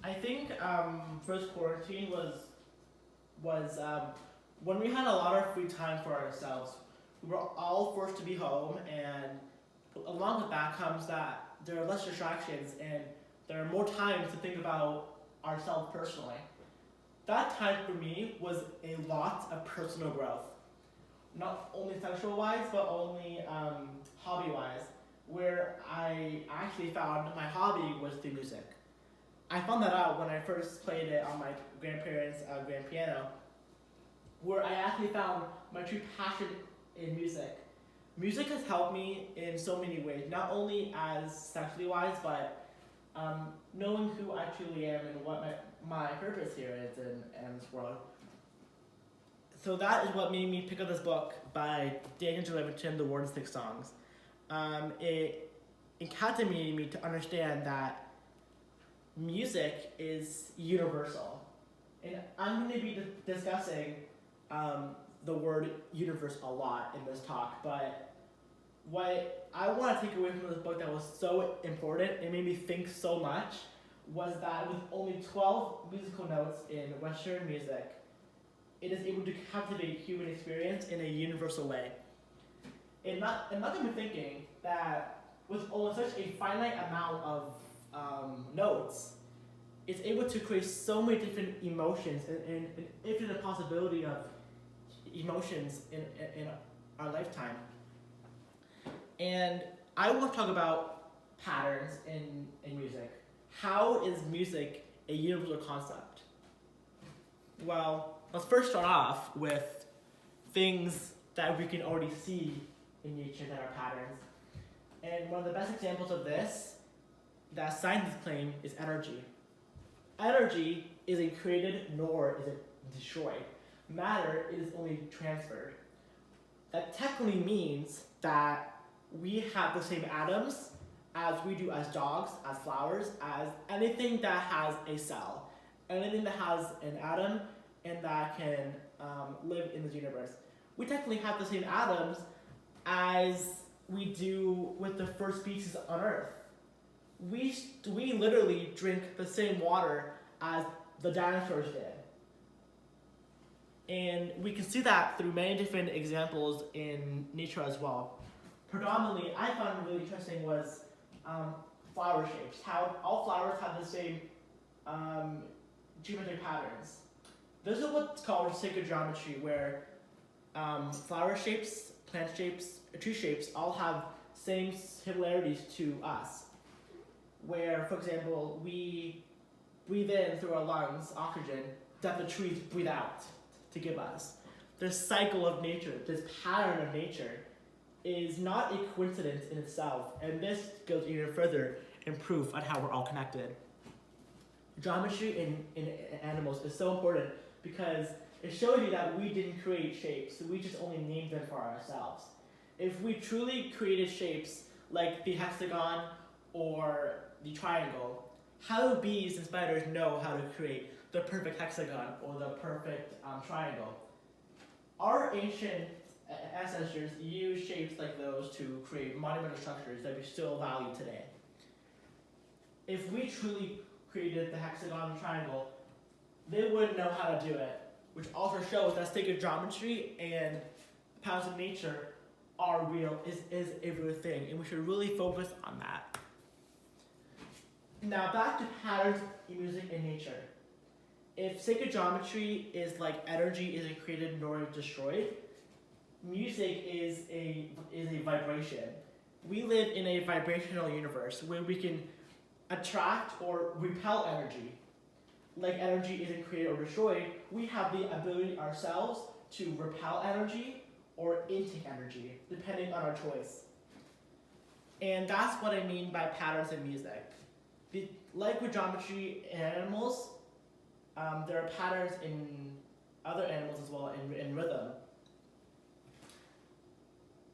I think first quarantine was when we had a lot of free time for ourselves. We were all forced to be home, and along with that comes that there are less distractions and there are more times to think about ourselves personally. That time for me was a lot of personal growth, not only sexual wise, but only hobby wise, where I actually found my hobby was through music. I found that out when I first played it on my grandparents' grand piano, where I actually found my true passion in music. Music has helped me in so many ways, not only as sexually wise, but knowing who I truly am and what my purpose here is in this world. So that is what made me pick up this book by Daniel Jelivington, The War and Six Songs. It captivated me to understand that music is universal. And I'm going to be discussing the word universe a lot in this talk, but what I want to take away from this book that was so important and made me think so much was that with only 12 musical notes in Western music, it is able to captivate human experience in a universal way. And that got me thinking that with only such a finite amount of notes, it's able to create so many different emotions and infinite possibility of emotions in our lifetime. And I want to talk about patterns in music. How is music a universal concept? Well, let's first start off with things that we can already see in nature that are patterns. And one of the best examples of this that scientists claim is energy. Energy isn't created nor is it destroyed. Matter is only transferred. That technically means that we have the same atoms as we do as dogs, as flowers, as anything that has a cell. Anything that has an atom and that can live in this universe. We technically have the same atoms as we do with the first species on Earth. We literally drink the same water as the dinosaurs did. And we can see that through many different examples in nature as well. Predominantly, I found really interesting was flower shapes. How all flowers have the same geometric patterns. This is what's called sacred geometry, where flower shapes, plant shapes, tree shapes all have same similarities to us. Where, for example, we breathe in through our lungs oxygen that the trees breathe out to give us. This cycle of nature, this pattern of nature, is not a coincidence in itself, and this goes even further in proof on how we're all connected. Geometry in animals is so important because it shows you that we didn't create shapes, we just only named them for ourselves. If we truly created shapes like the hexagon or the triangle, how do bees and spiders know how to create the perfect hexagon or the perfect triangle? Our ancient ancestors used shapes like those to create monumental structures that we still value today. If we truly created the hexagon and triangle, they wouldn't know how to do it, which also shows that sacred geometry and patterns of nature are real, is a real thing, and we should really focus on that. Now back to patterns in music and nature. If sacred geometry is like energy isn't created nor destroyed, music is a vibration. We live in a vibrational universe where we can attract or repel energy. Like energy isn't created or destroyed, we have the ability ourselves to repel energy or intake energy, depending on our choice. And that's what I mean by patterns in music. Like with geometry in animals, there are patterns in other animals as well in rhythm.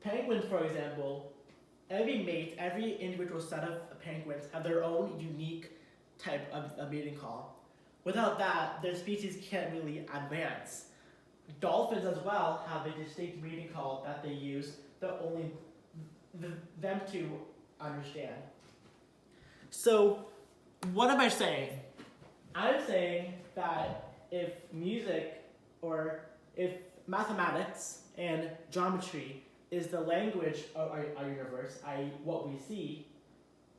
Penguins, for example, every mate, every individual set of penguins have their own unique type of mating call. Without that, their species can't really advance. Dolphins as well have a distinct mating call that they use that only them two understand. So, what am I saying? I'm saying that if music or if mathematics and geometry is the language of our universe, i.e. what we see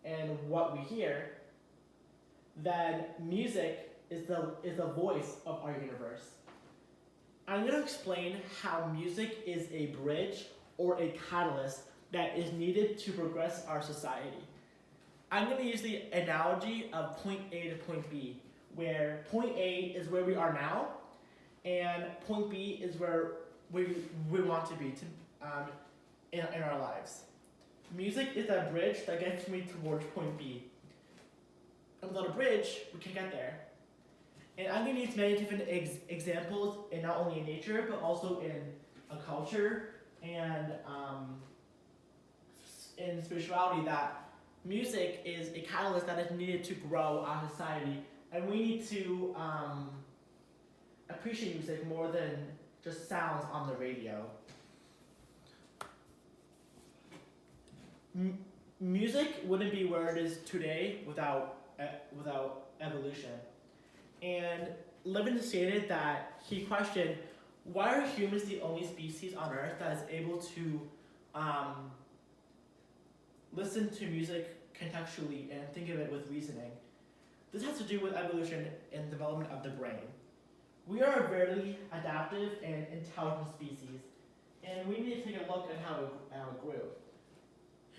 and what we hear, then music is the voice of our universe. I'm going to explain how music is a bridge or a catalyst that is needed to progress our society. I'm going to use the analogy of point A to point B, where point A is where we are now, and point B is where we want to be in our lives. Music is that bridge that gets me towards point B. And without a bridge, we can't get there. And I'm going to use many different examples, in not only in nature, but also in a culture and in spirituality, that music is a catalyst that is needed to grow our society. And we need to appreciate music more than just sounds on the radio. Music wouldn't be where it is today without evolution. And Levin stated that he questioned, why are humans the only species on Earth that is able to listen to music contextually and think of it with reasoning? This has to do with evolution and development of the brain. We are a very adaptive and intelligent species, and we need to take a look at how it grew.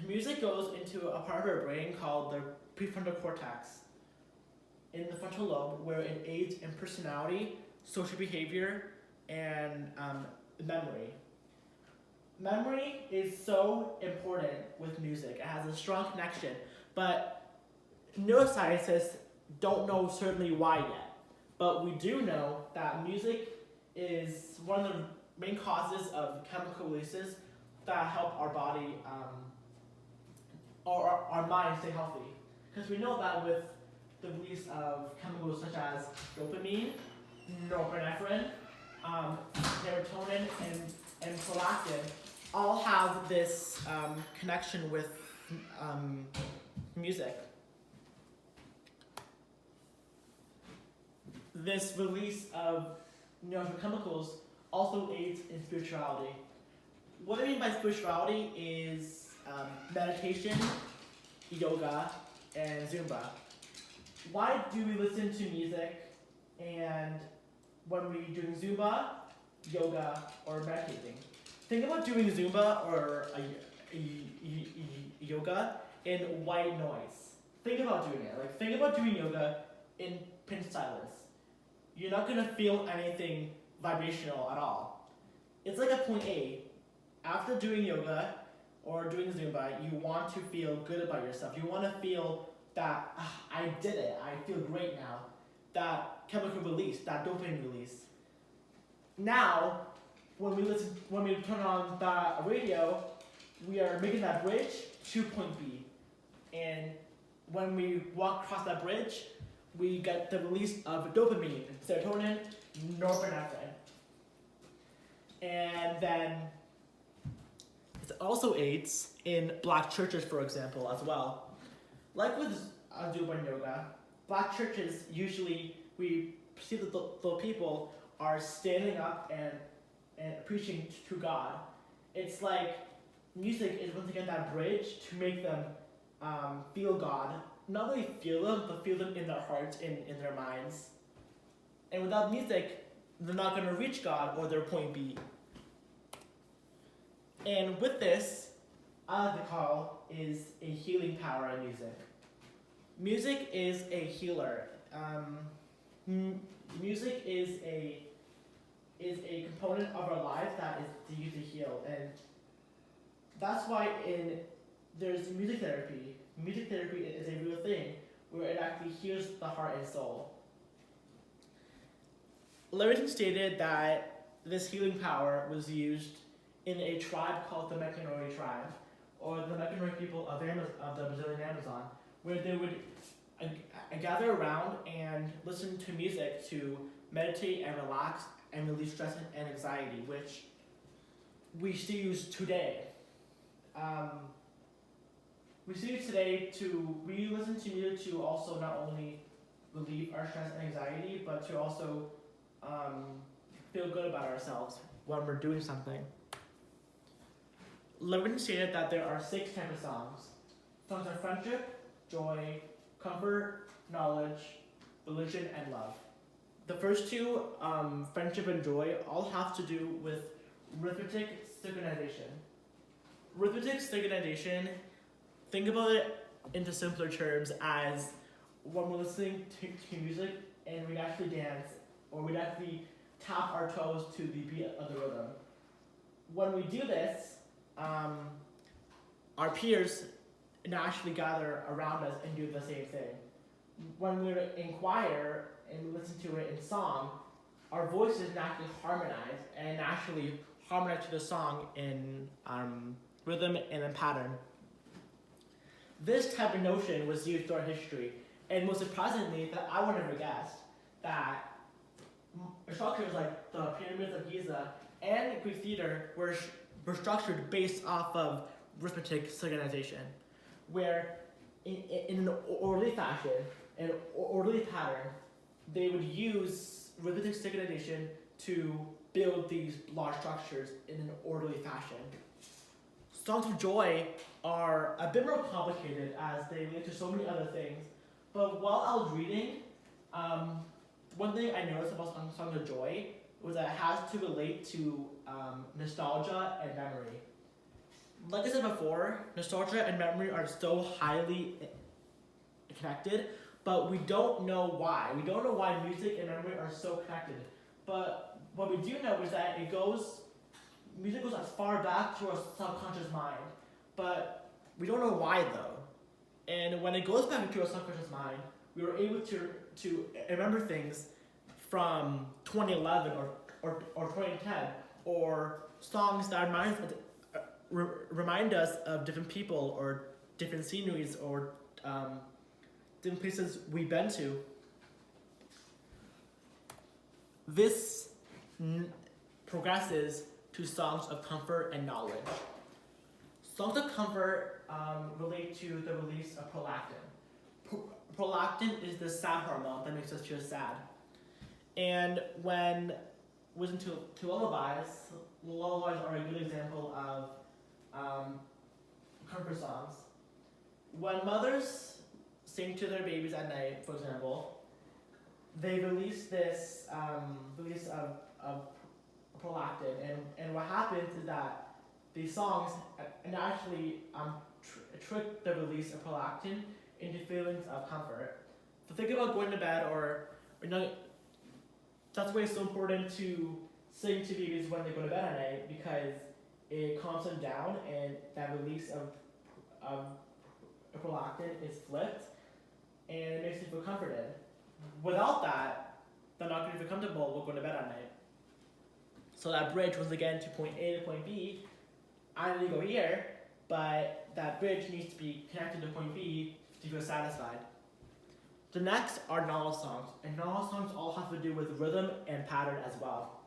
Music goes into a part of our brain called the prefrontal cortex in the frontal lobe, where it aids in personality, social behavior, and memory. Memory is so important with music. It has a strong connection, but neuroscientists don't know certainly why yet. But we do know that music is one of the main causes of chemical releases that help our body or our mind stay healthy. Because we know that with the release of chemicals such as dopamine, norepinephrine, serotonin, and prolactin all have this connection with music. This release of neurochemicals also aids in spirituality. What I mean by spirituality is meditation, yoga, and Zumba. Why do we listen to music and when we're doing Zumba, yoga, or meditating? Think about doing Zumba or yoga in white noise. Think about doing it. Think about doing yoga in pinch silence. You're not gonna feel anything vibrational at all. It's like a point A. After doing yoga or doing Zumba, you want to feel good about yourself. You want to feel that I did it. I feel great now. That chemical release, that dopamine release. Now, when we turn on the radio, we are making that bridge to point B. And when we walk across that bridge, we get the release of dopamine, serotonin, norepinephrine. And then it also aids in black churches, for example, as well. Like with Zumba and yoga, black churches usually, we see that the people are standing up and preaching to God. It's like music is once again that bridge to make them feel God. Not only feel them, but feel them in their hearts, in their minds. And without music, they're not going to reach God or their point B. And with this, I like to call is a healing power in music. Music is a healer. Music is a component of our lives that is used to heal, and that's why there's music therapy. Music therapy is a real thing where it actually heals the heart and soul. Larrington stated that this healing power was used in a tribe called the Maconori tribe, or the Maconori people of the Brazilian Amazon, where they would gather around and listen to music to meditate and relax and release stress and anxiety, which we still use today. We listen to music to also not only relieve our stress and anxiety, but to also feel good about ourselves when we're doing something. Levin stated that there are 6 types of songs. Songs are friendship, joy, comfort, knowledge, religion, and love. The first two, friendship and joy, all have to do with rhythmic synchronization. Rhythmic synchronization, think about it into simpler terms as when we're listening to music and we'd actually dance, or we'd actually tap our toes to the beat of the rhythm. When we do this, our peers naturally gather around us and do the same thing. When we're in choir and we listen to it in song, our voices naturally harmonize and naturally harmonize to the song in rhythm and in pattern. This type of notion was used throughout history, and most surprisingly, that I would never guessed that structures like the pyramids of Giza and Greek theater were structured based off of rhythmic synchronization, where in an orderly fashion, an orderly pattern, they would use rhythmic synchronization to build these large structures in an orderly fashion. Songs of joy are a bit more complicated as they relate to so many other things, but while I was reading, one thing I noticed about songs of joy was that it has to relate to nostalgia and memory. Like I said before, nostalgia and memory are so highly connected, but we don't know why. We don't know why music and memory are so connected. But what we do know is that music goes as far back to our subconscious mind, but we don't know why though. And when it goes back into our subconscious mind, we were able to remember things from 2011 or 2010, or songs that remind us of different people or different sceneries or different places we've been to. This progresses to songs of comfort and knowledge. Songs of comfort relate to the release of prolactin. Prolactin is the sad hormone that makes us feel sad. And when we listen to lullabies are a good example of comfort songs. When mothers sing to their babies at night, for example, they release this release of prolactin, and what happens is that these songs naturally trick the release of prolactin into feelings of comfort. So think about going to bed, or that's why it's so important to sing to babies when they go to bed at night, because it calms them down and that release of prolactin is flipped and it makes them feel comforted. Without that, they're not going to feel comfortable with going to bed at night. So that bridge, once again, to point A to point B, I need to go here, but that bridge needs to be connected to point B to feel satisfied. The next are knowledge songs, and knowledge songs all have to do with rhythm and pattern as well.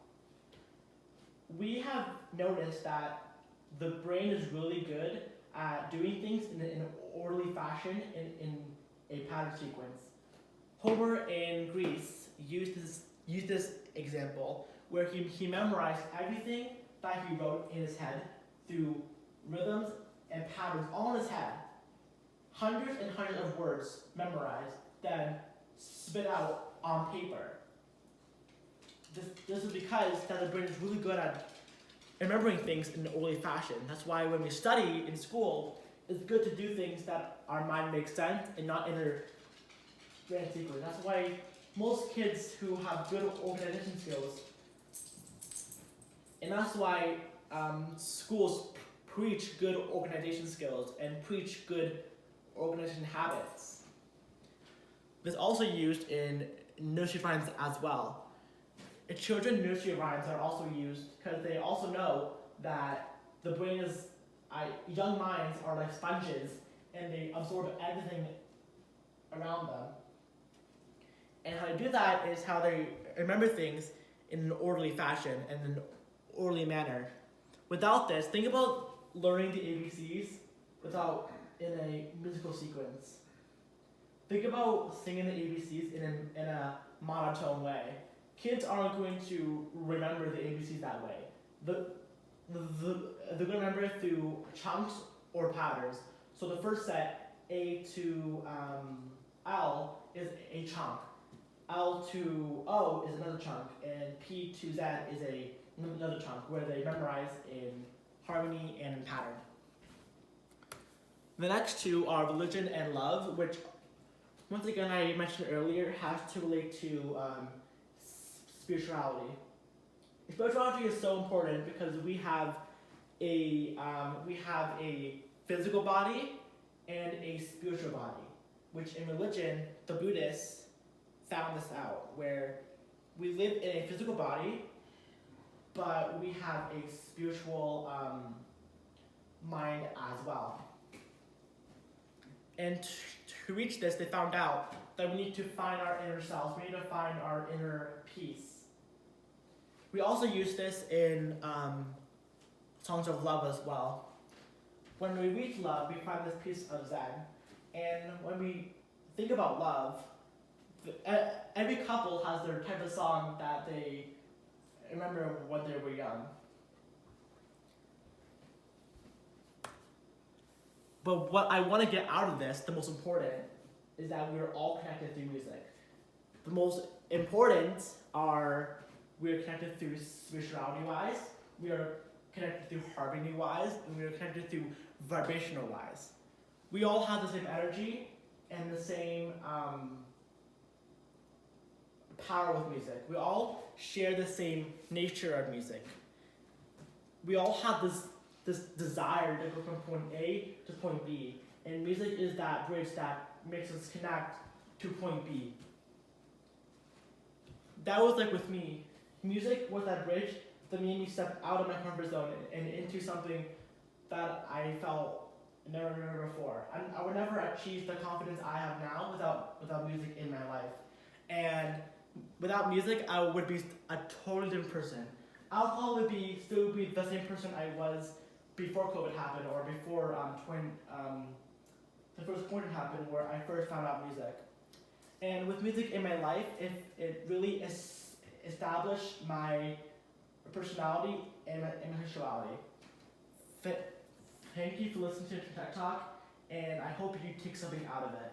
We have noticed that the brain is really good at doing things in an orderly fashion in a pattern sequence. Homer in Greece used this example where he memorized everything that he wrote in his head through rhythms and patterns all in his head. Hundreds and hundreds of words memorized, then spit out on paper. This is because that the brain is really good at remembering things in an orderly fashion. That's why when we study in school, it's good to do things that our mind makes sense and not in a grand sequence. That's why most kids who have good organization skills, and that's why schools preach good organization skills and preach good organization habits. This is also used in nursery rhymes as well. Children nursery rhymes are also used because they also know that the brain is, young minds are like sponges and they absorb everything around them. And how they do that is how they remember things in an orderly fashion and in an orderly manner. Without this, think about learning the ABCs without in a musical sequence. think about singing the ABCs in a monotone way. Kids aren't going to remember the ABCs that way. They're going to remember it through chunks or patterns. So the first set, A to L, is a chunk. L to O is another chunk, and P to Z is another chunk, where they memorize in harmony and in pattern. The next two are religion and love, which, once again, I mentioned earlier, has to relate to spirituality. Spirituality is so important because we have a physical body and a spiritual body, which in religion, the Buddhists found this out, where we live in a physical body, but we have a spiritual mind as well. And to reach this, they found out that we need to find our inner selves. We need to find our inner peace. We also use this in songs of love as well. When we reach love, we find this piece of Zen. And when we think about love, every couple has their type of song that they remember when they were young. But what I want to get out of this, the most important, is that we're all connected through music. The most important are we are connected through spirituality-wise, we are connected through harmony-wise, and we are connected through vibrational-wise. We all have the same energy and the same power with music. We all share the same nature of music. We all have this desire to go from point A to point B, and music is that bridge that makes us connect to point B. That was like with me. Music was that bridge that made me step out of my comfort zone and into something that I felt never before. I would never achieve the confidence I have now without music in my life. And without music, I would be a totally different person. Alcohol would still be the same person I was before COVID happened, or before the first quarantine happened, where I first found out music. And with music in my life, it really established my personality and my sexuality. Thank you for listening to Ted Talk, and I hope you take something out of it.